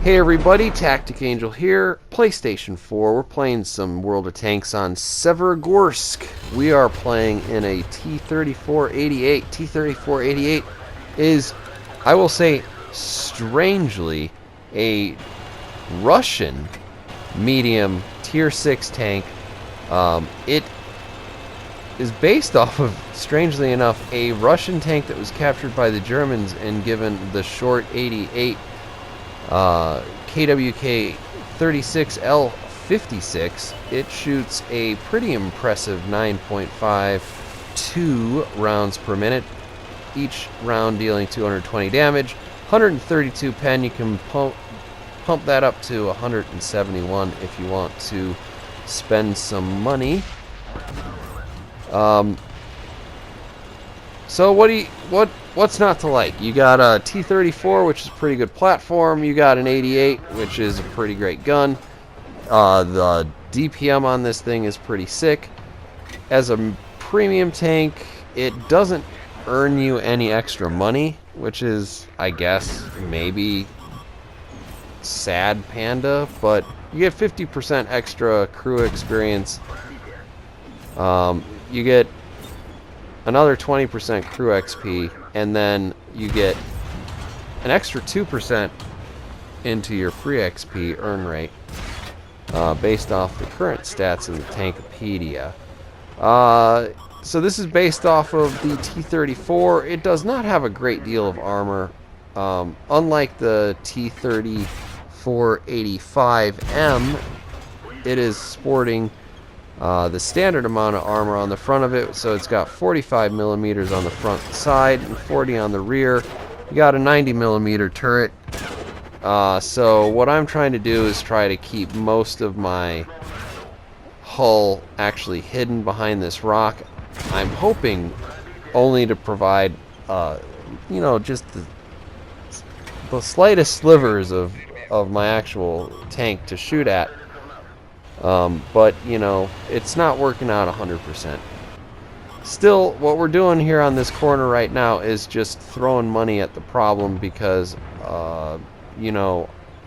Hey everybody, TacticAngel here, PlayStation 4. We're playing some World of Tanks on Severogorsk. We are playing in a T-34-88. T-34-88 is, I will say, strangely, a Russian medium Tier 6 tank. It is based off of, strangely enough, a Russian tank that was captured by the Germans and given the short 88 KWK 36L56. It shoots a pretty impressive 9.52 rounds per minute, each round dealing 220 damage, 132 pen. You can pump that up to 171 if you want to spend some money. So what's not to like? You got a T-34, which is a pretty good platform. You got an 88, which is a pretty great gun. The DPM on this thing is pretty sick. As a premium tank, it doesn't earn you any extra money, which is, I guess, maybe sad panda, but you get 50% extra crew experience. You get another 20% crew XP, and then you get an extra 2% into your free XP earn rate based off the current stats in the Tankopedia. So this is based off of the T-34. It does not have a great deal of armor. Unlike the T-34-85M, it is sporting the standard amount of armor on the front of it, so it's got 45 millimeters on the front side and 40 on the rear. You got a 90 millimeter turret. So what I'm trying to do is try to keep most of my hull actually hidden behind this rock. I'm hoping only to provide, just the slightest slivers of my actual tank to shoot at. But, it's not working out 100%. Still, what we're doing here on this corner right now is just throwing money at the problem because, I'm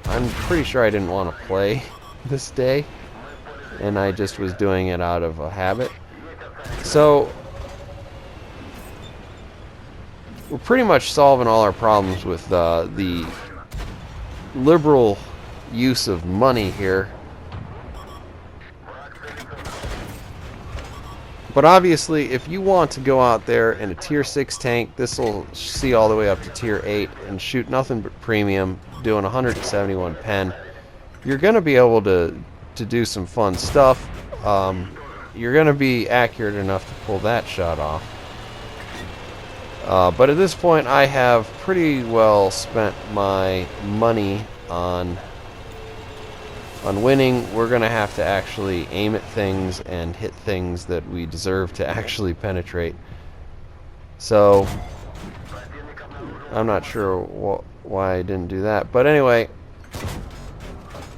pretty sure I didn't want to play this day, and I just was doing it out of a habit. So, we're pretty much solving all our problems with the liberal use of money here. But obviously, if you want to go out there in a Tier 6 tank, this will see all the way up to Tier 8 and shoot nothing but premium, doing 171 pen. You're going to be able to do some fun stuff. You're going to be accurate enough to pull that shot off. But at this point, I have pretty well spent my money on winning. We're going to have to actually aim at things and hit things that we deserve to actually penetrate. So, I'm not sure why I didn't do that. But anyway,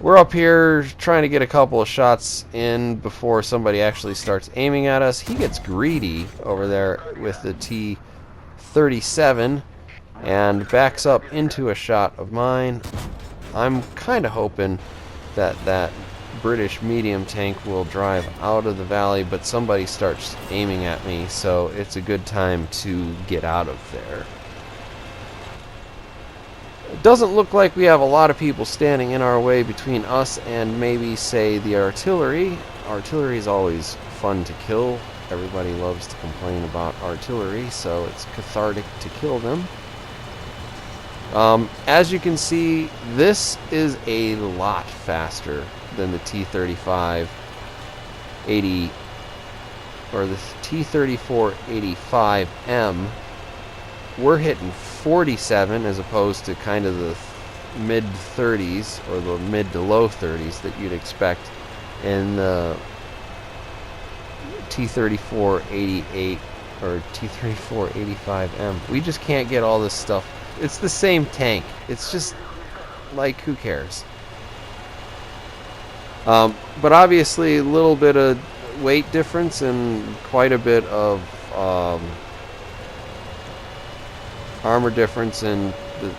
we're up here trying to get a couple of shots in before somebody actually starts aiming at us. He gets greedy over there with the T-37 and backs up into a shot of mine. I'm kind of hoping that British medium tank will drive out of the valley, but somebody starts aiming at me, so it's a good time to get out of there. It doesn't look like we have a lot of people standing in our way between us and maybe, say, the artillery. Artillery is always fun to kill. Everybody loves to complain about artillery, so it's cathartic to kill them. As you can see, this is a lot faster than the T-35-80 or the T-34-85M. We're hitting 47 as opposed to kind of the mid-30s or the mid to low 30s that you'd expect in the T-34-88 or T-34-85M. We just can't get all this stuff. It's the same tank. It's just, like, who cares? But obviously, a little bit of weight difference and quite a bit of armor difference in the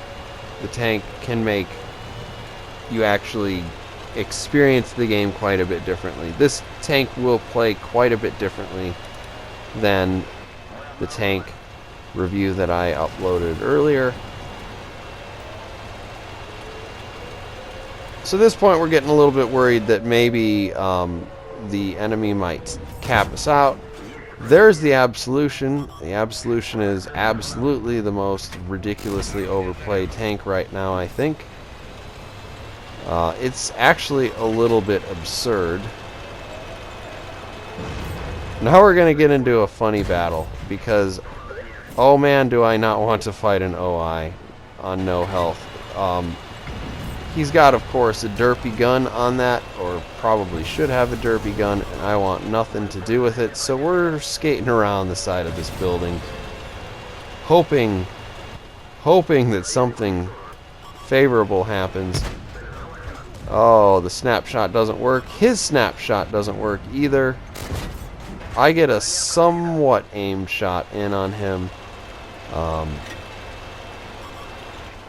tank can make you actually experience the game quite a bit differently. This tank will play quite a bit differently than the tank review that I uploaded earlier. So at this point we're getting a little bit worried that maybe the enemy might cap us out. There's the Absolution. The Absolution is absolutely the most ridiculously overplayed tank right now, I think. It's actually a little bit absurd. Now we're going to get into a funny battle, because, oh man, do I not want to fight an OI on no health. He's got, of course, a derpy gun on that, or probably should have a derpy gun, and I want nothing to do with it. So we're skating around the side of this building, hoping that something favorable happens. Oh, the snapshot doesn't work. His snapshot doesn't work either. I get a somewhat aimed shot in on him.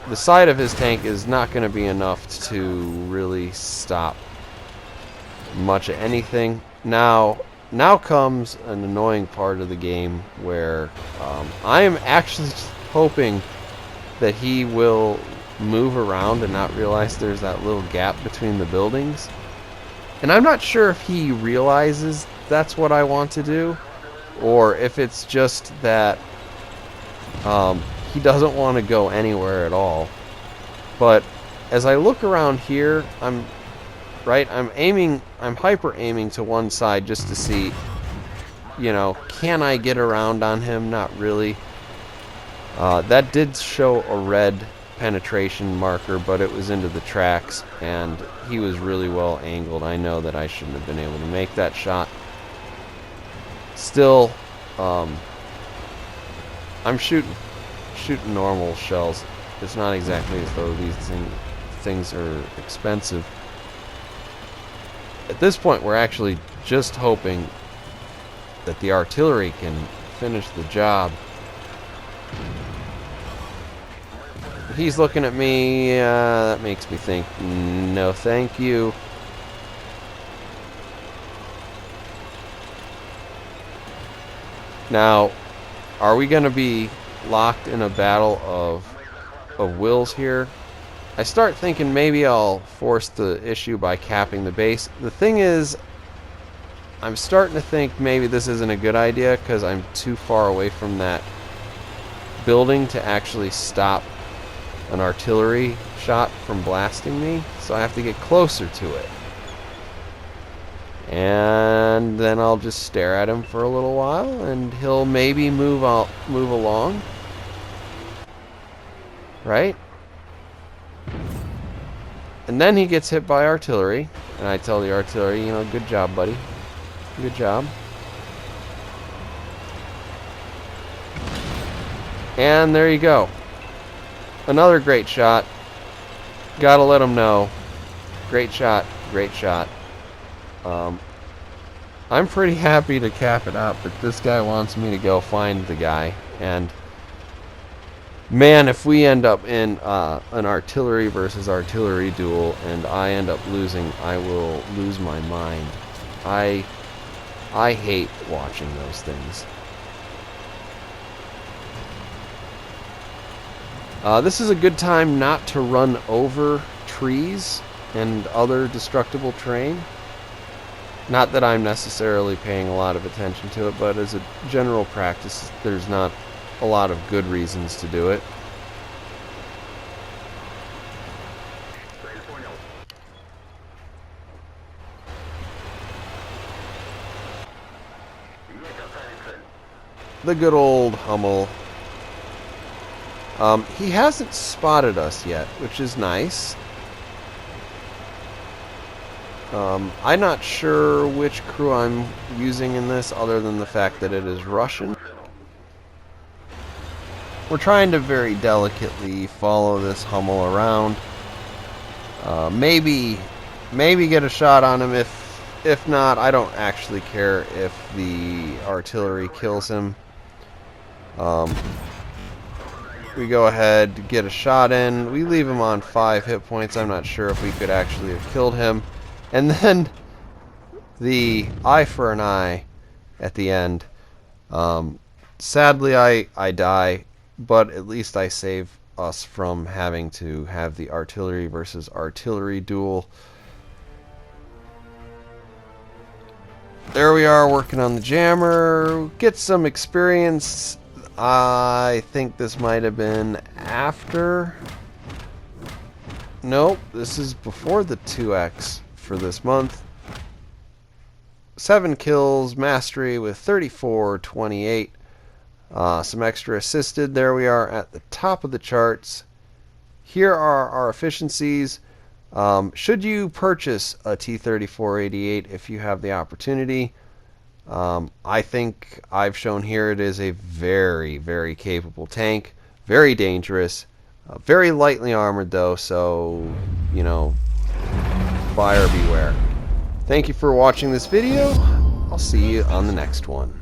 The side of his tank is not going to be enough to really stop much of anything. Now comes an annoying part of the game where I am actually hoping that he will move around and not realize there's that little gap between the buildings. And I'm not sure if he realizes that's what I want to do, or if it's just that he doesn't want to go anywhere at all. But as I look around here, I'm hyper aiming to one side just to see, you know, can I get around on him? Not really. That did show a red penetration marker, but it was into the tracks, and he was really well angled. I know that I shouldn't have been able to make that shot. Still, I'm shooting normal shells. It's not exactly as though these things are expensive. At this point, we're actually just hoping that the artillery can finish the job. He's looking at me. That makes me think, no thank you. Now, are we going to be locked in a battle of wills here? I start thinking maybe I'll force the issue by capping the base. The thing is, I'm starting to think maybe this isn't a good idea because I'm too far away from that building to actually stop an artillery shot from blasting me. So I have to get closer to it. And then I'll just stare at him for a little while, and he'll maybe move along. Right? And then he gets hit by artillery, and I tell the artillery, you know, good job, buddy. Good job. And there you go. Another great shot. Gotta let him know. Great shot. Great shot. I'm pretty happy to cap it out, but this guy wants me to go find the guy. And man, if we end up in an artillery versus artillery duel and I end up losing, I will lose my mind. I hate watching those things. This is a good time not to run over trees and other destructible terrain. Not that I'm necessarily paying a lot of attention to it, but as a general practice, there's not a lot of good reasons to do it. The good old Hummel. He hasn't spotted us yet, which is nice. I'm not sure which crew I'm using in this, other than the fact that it is Russian. We're trying to very delicately follow this Hummel around. Maybe get a shot on him. If not, I don't actually care if the artillery kills him. We go ahead, get a shot in. We leave him on 5 hit points. I'm not sure if we could actually have killed him. And then the eye for an eye at the end. Sadly, I die, but at least I save us from having to have the artillery versus artillery duel. There we are, working on the jammer. Get some experience. I think this might have been after. Nope, this is before the 2x for this month. 7 kills, mastery with 34-88. Some extra assisted. There we are at the top of the charts. Here are our efficiencies. Should you purchase a T-34-88 if you have the opportunity? I think I've shown here it is a very, very capable tank. Very dangerous. Very lightly armored though, so, you know, buyer beware. Thank you for watching this video. I'll see you on the next one.